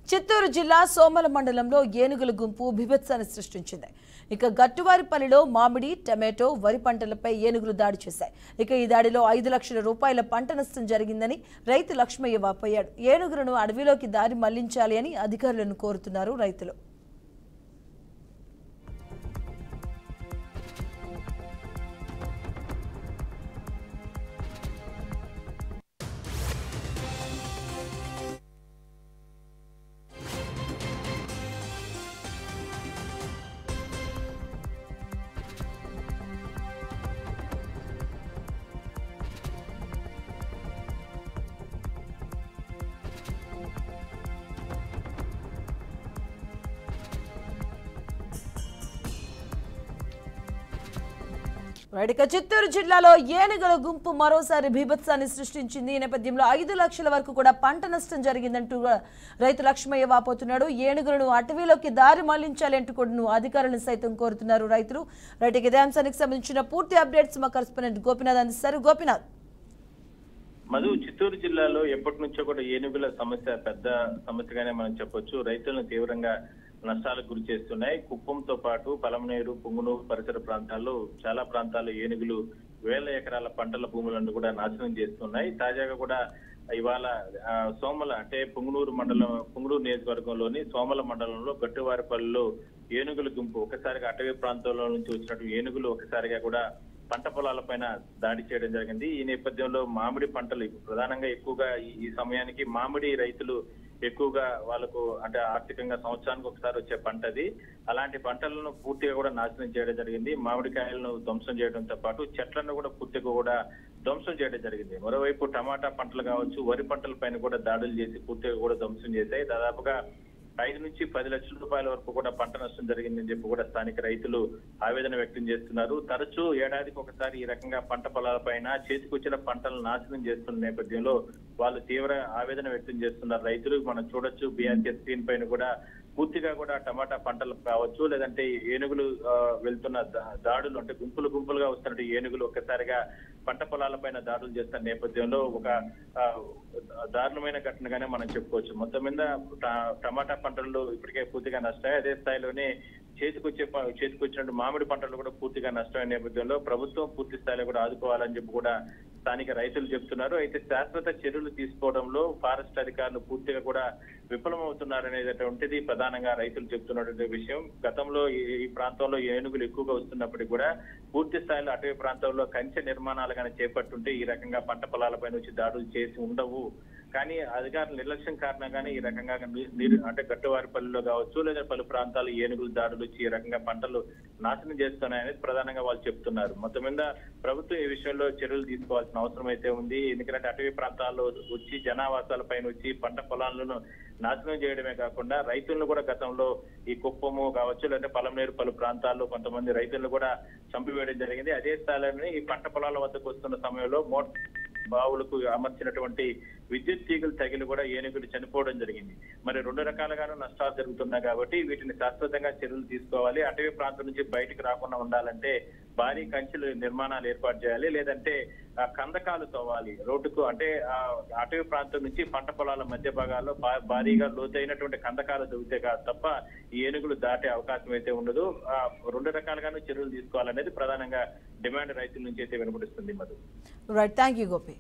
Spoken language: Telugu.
చిత్తూరు జిల్లా సోమల మండలంలో ఏనుగుల గుంపు బీభత్సాన్ని సృష్టించింది. ఇక గట్టువారిపల్లిలో మామిడి, టమాటో, వరి పంటలపై ఏనుగులు దాడి చేశాయి. ఇక ఈ దాడిలో 5 లక్షల రూపాయల పంట నష్టం జరిగిందని రైతు లక్ష్మయ్య వాపోయాడు. ఏనుగులను అడవిలోకి దారి మళ్లించాలి అని అధికారులను కోరుతున్నారు రైతులు. ఇక చిత్తూరు జిల్లాలో ఏనుగుల గుంపు మరోసారి బీభత్సాన్ని సృష్టించింది. ఈ నేపథ్యంలో 5 లక్షల వరకు కూడా పంట నష్టం జరిగిందంటూ రైతు లక్ష్మయ్య వాపోతున్నాడు. ఏనుగులను అటవీలోకి దారి మళ్లించాలి అంటూ కూడా అధికారులను సైతం కోరుతున్నారు రైతులు. ఇదే అంశానికి సంబంధించిన పూర్తి అప్డేట్స్ మా కరెస్పాండెంట్ గోపినాథ్ అందిస్తారు. గోపినాథ్, మధు, చిత్తూరు జిల్లాలో ఎప్పటి నుంచో కూడా ఏనుగుల సమస్య పెద్ద సమస్యగానే మనం చెప్పొచ్చు. రైతులను తీవ్రంగా నష్టాలకు గురి చేస్తున్నాయి. కుప్పంతో పాటు పలమనేరు, పుంగునూరు పరిసర ప్రాంతాల్లో చాలా ప్రాంతాల్లో ఏనుగులు వేల ఎకరాల పంటల భూములను కూడా నాశనం చేస్తున్నాయి. తాజాగా కూడా ఇవాళ సోమల అంటే పుంగునూరు నియోజకవర్గంలోని సోమల మండలంలో గట్టువారిపల్లిలో ఏనుగుల గుంపు ఒకసారిగా అటవీ ప్రాంతంలో నుంచి వచ్చినట్టు ఏనుగులు ఒకసారిగా కూడా పంట పొలాలపైన దాడి చేయడం జరిగింది. ఈ నేపథ్యంలో మామిడి పంటలు ప్రధానంగా ఎక్కువగా ఈ సమయానికి మామిడి రైతులు ఎక్కువగా వాళ్ళకు అంటే ఆర్థికంగా సంవత్సరానికి ఒకసారి వచ్చే పంట అది. అలాంటి పంటలను పూర్తిగా కూడా నాశనం చేయడం జరిగింది. మామిడికాయలను ధ్వంసం చేయడంతో పాటు చెట్లను కూడా పూర్తిగా కూడా ధ్వంసం చేయడం జరిగింది. మరోవైపు టమాటా పంటలు కావచ్చు, వరి పంటల పైన కూడా దాడులు చేసి పూర్తిగా కూడా ధ్వంసం చేశాయి. దాదాపుగా 5 నుంచి 10 లక్షల రూపాయల వరకు కూడా పంట నష్టం జరిగిందని చెప్పి కూడా స్థానిక రైతులు ఆవేదన వ్యక్తం చేస్తున్నారు. తరచూ ఏడాదికి ఒకసారి ఈ రకంగా పంట పొలాలపైన చేతికొచ్చిన పంటలను నాశనం చేస్తున్న నేపథ్యంలో వాళ్ళు తీవ్ర ఆవేదన వ్యక్తం చేస్తున్నారు రైతులు. మనం చూడొచ్చు బీఆర్కే స్క్రీన్ పైన కూడా పూర్తిగా కూడా టమాటా పంటలు కావచ్చు, లేదంటే ఏనుగులు వెళ్తున్న దాడులు అంటే గుంపులుగా వస్తున్నట్టు ఏనుగులు ఒక్కసారిగా పంట పొలాలపైన దాడులు చేస్తున్న నేపథ్యంలో ఒక దారుణమైన ఘటనగానే మనం చెప్పుకోవచ్చు. మొత్తం మీద టమాటా పంటలు ఇప్పటికే పూర్తిగా నష్టాయి. అదే స్థాయిలోనే చేతికొచ్చినట్టు మామిడి పంటలు కూడా పూర్తిగా నష్టమైన నేపథ్యంలో ప్రభుత్వం పూర్తి స్థాయిలో కూడా ఆదుకోవాలని చెప్పి కూడా స్థానిక రైతులు చెప్తున్నారు. అయితే శాశ్వత చర్యలు తీసుకోవడంలో ఫారెస్ట్ అధికారులు పూర్తిగా కూడా విఫలమవుతున్నారనేటువంటిది ప్రధానంగా రైతులు చెప్తున్నటువంటి విషయం. గతంలో ఈ ప్రాంతంలో ఏనుగులు ఎక్కువగా వస్తున్నప్పటికీ కూడా పూర్తి స్థాయిలో అటవీ ప్రాంతంలో కంచె నిర్మాణాలు కానీ చేపట్టుంటే ఈ రకంగా పంట పొలాలపైన వచ్చి దాడులు చేసి ఉండవు. కానీ అధికారుల నిర్లక్ష్యం కారణంగానే ఈ రకంగా అంటే గట్టువారిపల్లిలో కావచ్చు లేదా పలు ప్రాంతాలు ఏనుగులు దాడులు వచ్చి ఈ రకంగా పంటలు నాశనం చేస్తున్నాయనేది ప్రధానంగా వాళ్ళు చెప్తున్నారు. మొత్తం మీద ప్రభుత్వం ఈ విషయంలో చర్యలు తీసుకోవాల్సిన అవసరం అయితే ఉంది. ఎందుకంటే అటవీ ప్రాంతాల్లో వచ్చి జనావాసాల పైన వచ్చి పంట పొలాలను నాశనం చేయడమే కాకుండా రైతులను కూడా గతంలో ఈ కుప్పము కావచ్చు లేదంటే పలమనేరు పలు ప్రాంతాల్లో కొంతమంది రైతులను కూడా చంపివేయడం జరిగింది. అదే స్థాయిలోనే ఈ పంట పొలాల వద్దకు వస్తున్న సమయంలో బావులకు అమర్చినటువంటి విద్యుత్ తీగలు తగిలి కూడా ఏనుగులు చనిపోవడం జరిగింది. మరి 2 రకాలుగాను నష్టాలు జరుగుతున్నాయి కాబట్టి వీటిని శాశ్వతంగా చర్యలు తీసుకోవాలి. అటవీ ప్రాంతం నుంచి బయటకు రాకుండా ఉండాలంటే భారీ కంచెలు నిర్మాణాలు ఏర్పాటు చేయాలి, లేదంటే కందకాలు తవ్వాలి రోడ్డుకు. అంటే అటవీ ప్రాంతం నుంచి పంట పొలాల మధ్య భాగాల్లో భారీగా లోతైనటువంటి కందకాలు తవ్వితే తప్ప ఈ ఏనుగులు దాటే అవకాశం అయితే ఉండదు. 2 రకాలుగాను చర్యలు తీసుకోవాలనేది ప్రధానంగా డిమాండ్ రైతుల నుంచి అయితే వినపడుస్తుంది. Madhu. Right, thank you Gopi.